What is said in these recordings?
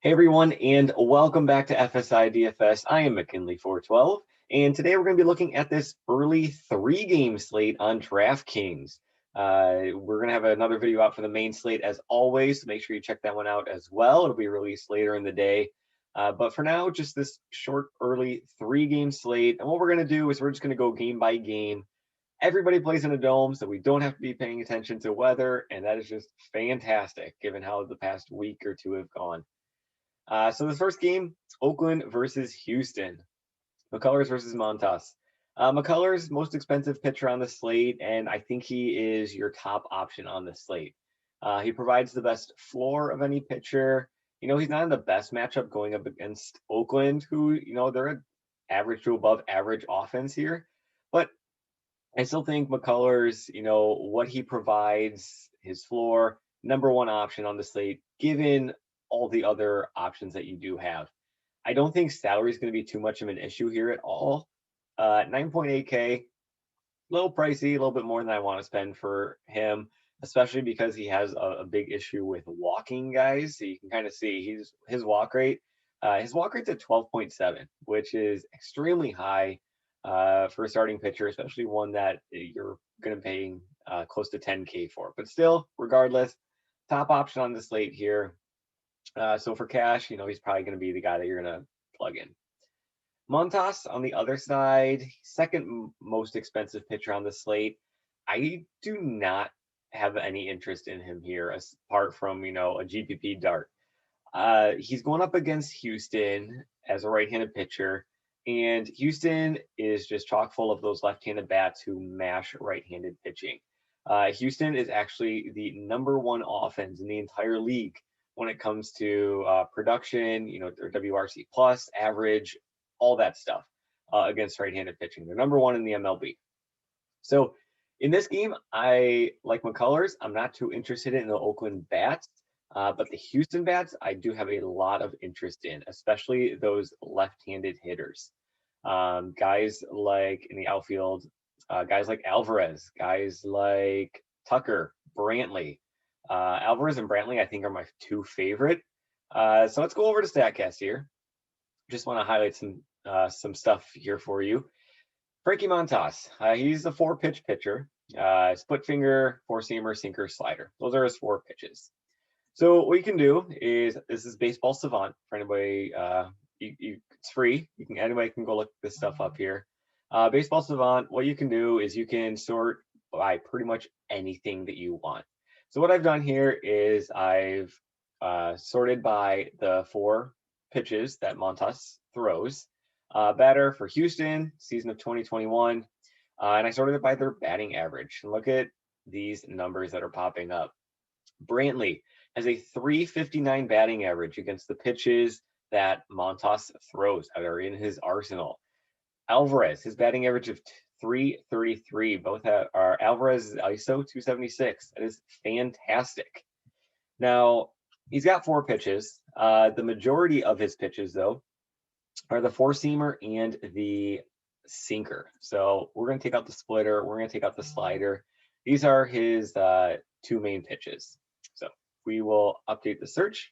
Hey everyone, and welcome back to FSI DFS. I am McKinley412, and today we're going to be looking at this early 3-game slate on DraftKings. We're going to have another video out for the main slate as always, so make sure you check that one out as well. It'll be released later in the day. But for now, just this short early 3-game slate. And what we're going to do is we're just going to go game by game. Everybody plays in a dome, so we don't have to be paying attention to weather, and that is just fantastic given how the past week or two have gone. So the first game, Oakland versus Houston. McCullers versus MONTAS. McCullers, most expensive pitcher on the slate, and I think he is your top option on the slate. He provides the best floor of any pitcher. You know, he's not in the best matchup going up against Oakland, who, you know, they're an average to above average offense here. But I still think McCullers, you know, what he provides, his floor, #1 option on the slate, given all the other options that you do have. I don't think salary is going to be too much of an issue here at all. 9.8K, a little pricey, a little bit more than I want to spend for him, especially because he has a big issue with walking guys. So you can kind of see his walk rate. His walk rate's at 12.7, which is extremely high for a starting pitcher, especially one that you're going to pay close to 10K for. But still, regardless, top option on the slate here. So for cash, you know, he's probably going to be the guy that you're going to plug in. MONTAS on the other side, second most expensive pitcher on the slate. I do not have any interest in him here, apart from, you know, a GPP dart. He's going up against Houston as a right-handed pitcher, and Houston is just chock full of those left-handed bats who mash right-handed pitching. Houston is actually the #1 offense in the entire league when it comes to production, you know, their WRC plus, average, all that stuff against right-handed pitching. They're #1 in the MLB. So in this game, I like McCullers. I'm not too interested in the Oakland bats, but the Houston bats, I do have a lot of interest in, especially those left-handed hitters. Guys like in the outfield, guys like Alvarez, guys like Tucker, Brantley. Alvarez and Brantley, I think, are my two favorite. So let's go over to StatCast here. Just want to highlight some stuff here for you. Frankie Montas, he's a 4-pitch pitcher. Split finger, 4-seamer, sinker, slider. Those are his 4 pitches. So what you can do is, this is Baseball Savant for anybody. It's free. Anybody can go look this stuff up here. Baseball Savant, what you can do is you can sort by pretty much anything that you want. So what I've done here is I've sorted by the 4 pitches that MONTAS throws. Batter for Houston, season of 2021. And I sorted it by their batting average. And look at these numbers that are popping up. Brantley has a 359 batting average against the pitches that MONTAS throws that are in his arsenal. Alvarez, his batting average of 333. Both are Alvarez's ISO 276. That is fantastic. Now, he's got 4 pitches. The majority of his pitches, though, are the 4-seamer and the sinker. So we're going to take out the splitter. We're going to take out the slider. These are his 2 main pitches. So we will update the search.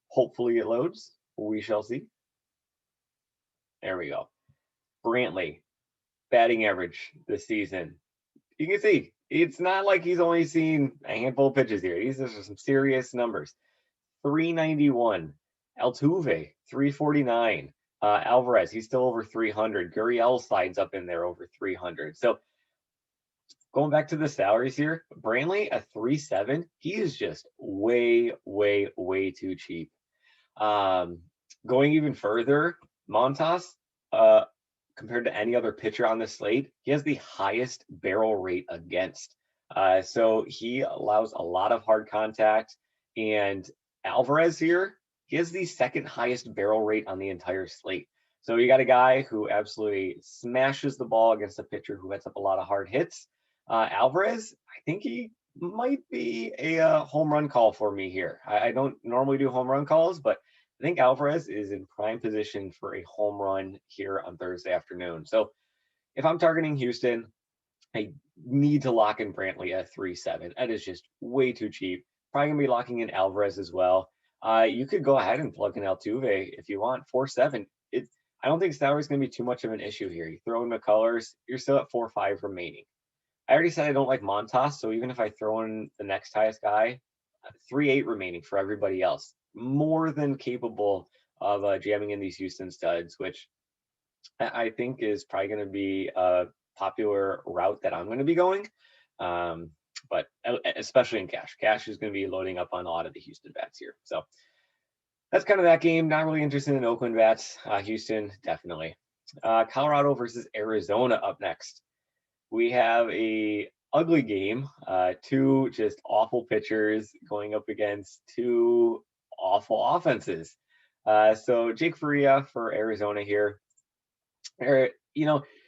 Hopefully it loads. We shall see. There we go. Brantley, batting average this season. You can see it's not like he's only seen a handful of pitches here. These are some serious numbers. 391. Altuve, 349. Alvarez, he's still over 300. Gurriel slides up in there over 300. So going back to the salaries here, Brantley at 3.7. He is just way, way, way too cheap. Going even further, MONTAS, compared to any other pitcher on the slate, he has the highest barrel rate against. So he allows a lot of hard contact. And Alvarez here, he has the 2nd highest barrel rate on the entire slate. So you got a guy who absolutely smashes the ball against a pitcher who hits up a lot of hard hits. Alvarez, I think he might be a home run call for me here. I don't normally do home run calls, but I think Alvarez is in prime position for a home run here on Thursday afternoon. So if I'm targeting Houston, I need to lock in Brantley at 3.7. That is just way too cheap. Probably going to be locking in Alvarez as well. You could go ahead and plug in Altuve if you want. 4.7. I don't think salary is going to be too much of an issue here. You throw in the colors, you're still at 4.5 remaining. I already said I don't like MONTAS, so even if I throw in the next highest guy, 3.8 remaining for everybody else. More than capable of jamming in these Houston studs, which I think is probably going to be a popular route that I'm going to be going. But especially in cash. Cash is going to be loading up on a lot of the Houston bats here. So that's kind of that game. Not really interested in Oakland bats. Houston, definitely. Colorado versus Arizona up next. We have a ugly game. Two just awful pitchers going up against two awful offenses. So Jake Faria for Arizona here.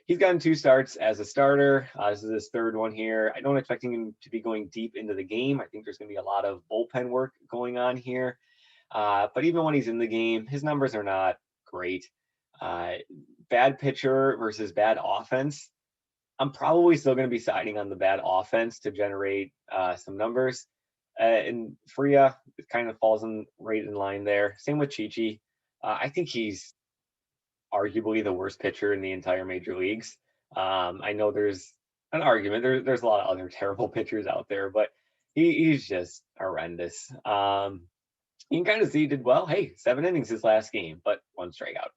He's gotten 2 starts as a starter. This is his 3rd one here. I don't expect him to be going deep into the game. I think there's going to be a lot of bullpen work going on here. But even when he's in the game, his numbers are not great. Bad pitcher versus bad offense. I'm probably still going to be siding on the bad offense to generate some numbers. And Faria kind of falls right in line there. Same with Chichi. I think he's arguably the worst pitcher in the entire major leagues. I know there's an argument. There's a lot of other terrible pitchers out there, but he's just horrendous. You can kind of see he did well. Hey, 7 innings his last game, but 1 strikeout.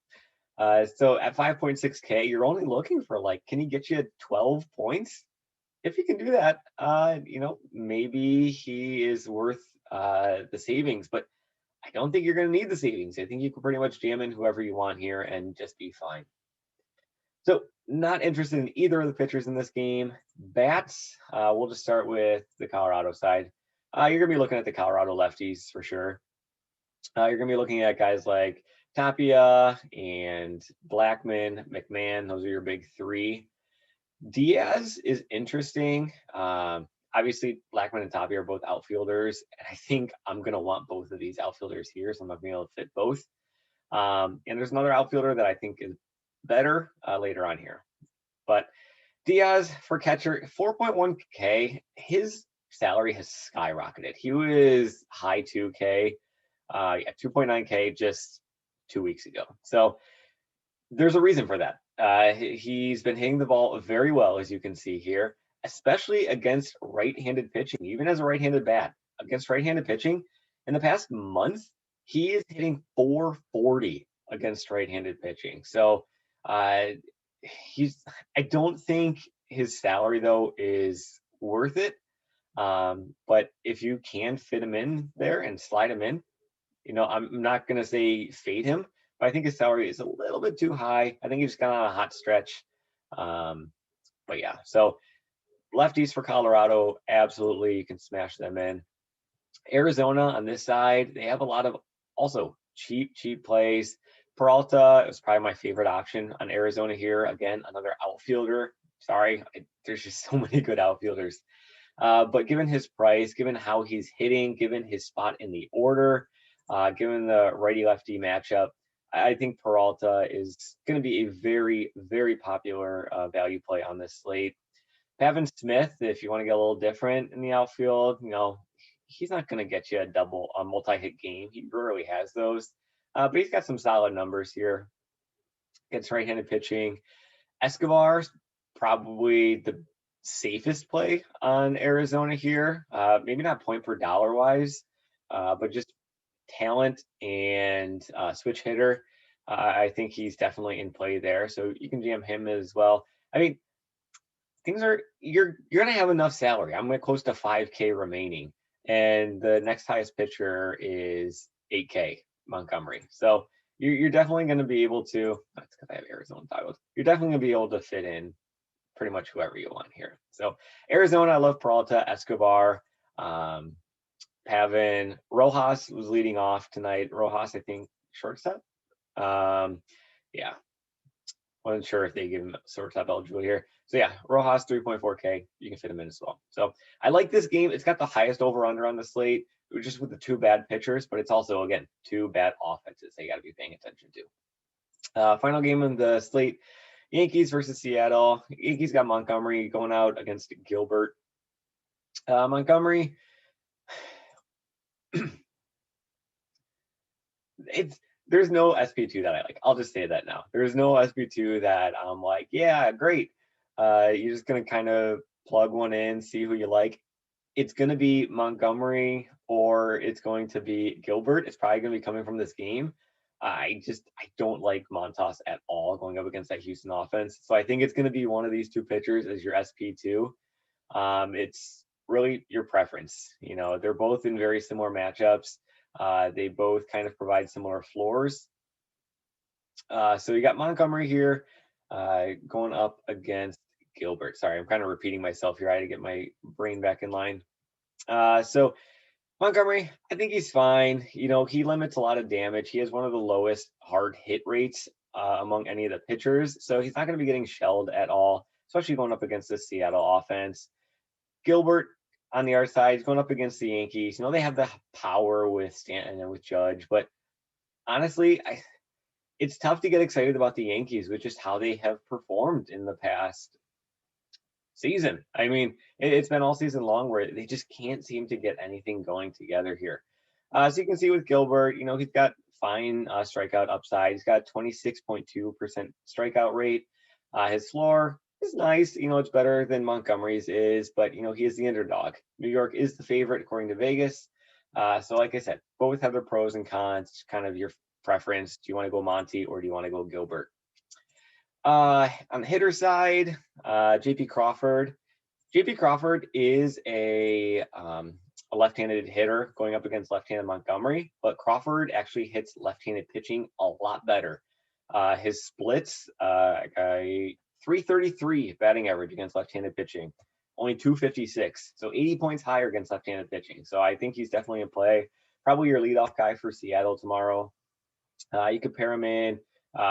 So at 5.6K, you're only looking for can he get you 12 points? If he can do that, maybe he is worth the savings, but I don't think you're going to need the savings. I think you can pretty much jam in whoever you want here and just be fine. So not interested in either of the pitchers in this game. Bats, we'll just start with the Colorado side. You're going to be looking at the Colorado lefties for sure. You're going to be looking at guys like Tapia and Blackman, McMahon. Those are your big 3. Diaz is interesting. Obviously, Blackman and Tapia are both outfielders, and I think I'm going to want both of these outfielders here, so I'm not going to be able to fit both. And there's another outfielder that I think is better later on here. But Diaz for catcher, 4.1K. His salary has skyrocketed. He was high 2K, 2.9K just 2 weeks ago. So there's a reason for that. He's been hitting the ball very well, as you can see here, especially against right-handed pitching, even as a right-handed bat. Against right-handed pitching, in the past month, he is hitting 440 against right-handed pitching. So I don't think his salary, though, is worth it. But if you can fit him in there and slide him in, I'm not going to say fade him, but I think his salary is a little bit too high. I think he just got on a hot stretch. But yeah, so lefties for Colorado, absolutely, you can smash them in. Arizona on this side, they have a lot of also cheap plays. Peralta is probably my favorite option on Arizona here. Again, another outfielder. Sorry, there's just so many good outfielders. But given his price, given how he's hitting, given his spot in the order, given the righty-lefty matchup, I think Peralta is going to be a very, very popular value play on this slate. Pavin Smith, if you want to get a little different in the outfield, he's not going to get you a multi-hit game. He rarely has those. But he's got some solid numbers here. Gets right-handed pitching. Escobar's probably the safest play on Arizona here. Maybe not point per dollar wise, but just talent and switch hitter. I think he's definitely in play there. So you can jam him as well. I mean, you're going to have enough salary. I'm close to 5K remaining. And the next highest pitcher is 8K, Montgomery. So you're definitely going to be able to, that's because I have Arizona titled. You're definitely going to be able to fit in pretty much whoever you want here. So Arizona, I love Peralta, Escobar, Pavin. Rojas was leading off tonight. Rojas, I think, shortstop. Yeah. Wasn't sure if they give him shortstop eligible here. So yeah, Rojas 3.4K. You can fit him in as well. So I like this game. It's got the highest over/under on the slate, just with the 2 bad pitchers, but it's also, again, 2 bad offenses they got to be paying attention to. Final game on the slate: Yankees versus Seattle. Yankees got Montgomery going out against Gilbert. Montgomery, there's no SP2 that I like. I'll just say that now. There's no SP2 that I'm like, yeah, great. You're just gonna kind of plug one in, see who you like. It's gonna be Montgomery or it's going to be Gilbert. It's probably gonna be coming from this game. I don't like MONTAS at all going up against that Houston offense. So I think it's gonna be one of these two pitchers as your SP2. It's really your preference. You know, they're both in very similar matchups. They both kind of provide similar floors. So you got Montgomery here going up against Gilbert. Sorry, I'm kind of repeating myself here. I had to get my brain back in line. So Montgomery, I think he's fine. You know, he limits a lot of damage. He has one of the lowest hard hit rates among any of the pitchers. So he's not going to be getting shelled at all, especially going up against the Seattle offense. Gilbert, on the other side, he's going up against the Yankees. You know, they have the power with Stanton and with Judge, but honestly, it's tough to get excited about the Yankees with just how they have performed in the past season. I mean, it's been all season long where they just can't seem to get anything going together here. So you can see with Gilbert, you know, he's got fine strikeout upside. He's got 26.2% strikeout rate. His floor is nice. You know, it's better than Montgomery's is, but, you know, he is the underdog. New York is the favorite according to Vegas. So like I said, both have their pros and cons, kind of your preference. Do you want to go Monty or do you want to go Gilbert? On the hitter side, J.P.CRAWFORD. J.P.CRAWFORD is a left-handed hitter going up against left-handed Montgomery, but Crawford actually hits left-handed pitching a lot better. His splits, 333 batting average against left-handed pitching, only 256, so 80 points higher against left-handed pitching. So I think he's definitely in play. Probably your leadoff guy for Seattle tomorrow. You could pair him in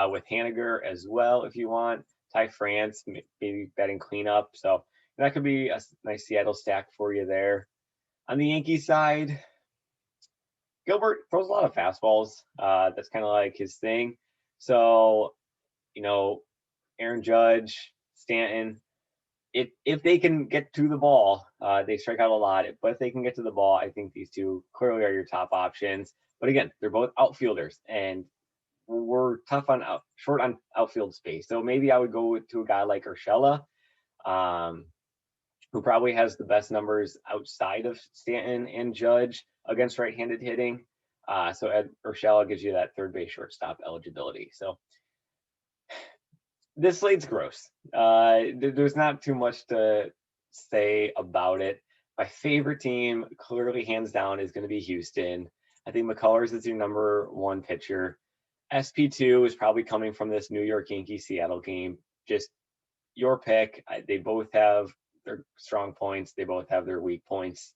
with Haniger as well if you want. Ty France, maybe batting cleanup. So that could be a nice Seattle stack for you there. On the Yankees side, Gilbert throws a lot of fastballs. That's kind of like his thing. So, you know, Aaron Judge, Stanton, if they can get to the ball, they strike out a lot. But if they can get to the ball, I think these two clearly are your top options. But again, they're both outfielders, and we're tough on short on outfield space. So maybe I would go to a guy like Urshela, who probably has the best numbers outside of Stanton and Judge against right-handed hitting. So Urshela gives you that third base shortstop eligibility. So this slate's gross. There's not too much to say about it. My favorite team, clearly hands down, is going to be Houston. I think McCullers is your number one pitcher. SP2 is probably coming from this New York Yankees Seattle game. Just your pick. They both have their strong points. They both have their weak points.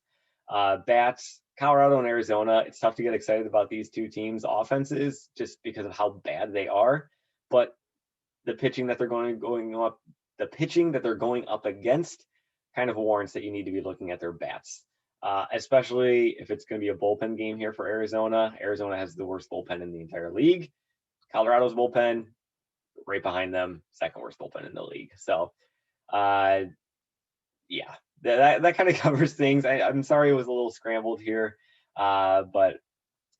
Bats, Colorado and Arizona. It's tough to get excited about these two teams' offenses just because of how bad they are. But the pitching that they're going up against kind of warrants that you need to be looking at their bats. Especially if it's going to be a bullpen game here for Arizona. Arizona has the worst bullpen in the entire league. Colorado's bullpen, right behind them, second worst bullpen in the league. So, yeah, that kind of covers things. I'm sorry it was a little scrambled here, but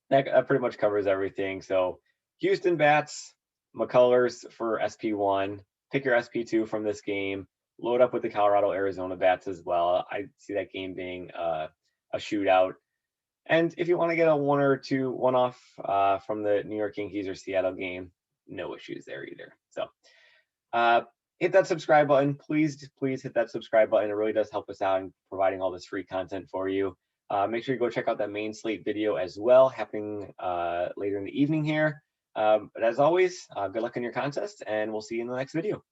that pretty much covers everything. So, Houston bats, McCullers for SP1. Pick your SP2 from this game. Load up with the Colorado-Arizona bats as well. I see that game being a shootout. And if you want to get a one-off from the New York Yankees or Seattle game, no issues there either. So hit that subscribe button. Please hit that subscribe button. It really does help us out in providing all this free content for you. Make sure you go check out that main slate video as well, happening later in the evening here. But as always, good luck in your contest, and we'll see you in the next video.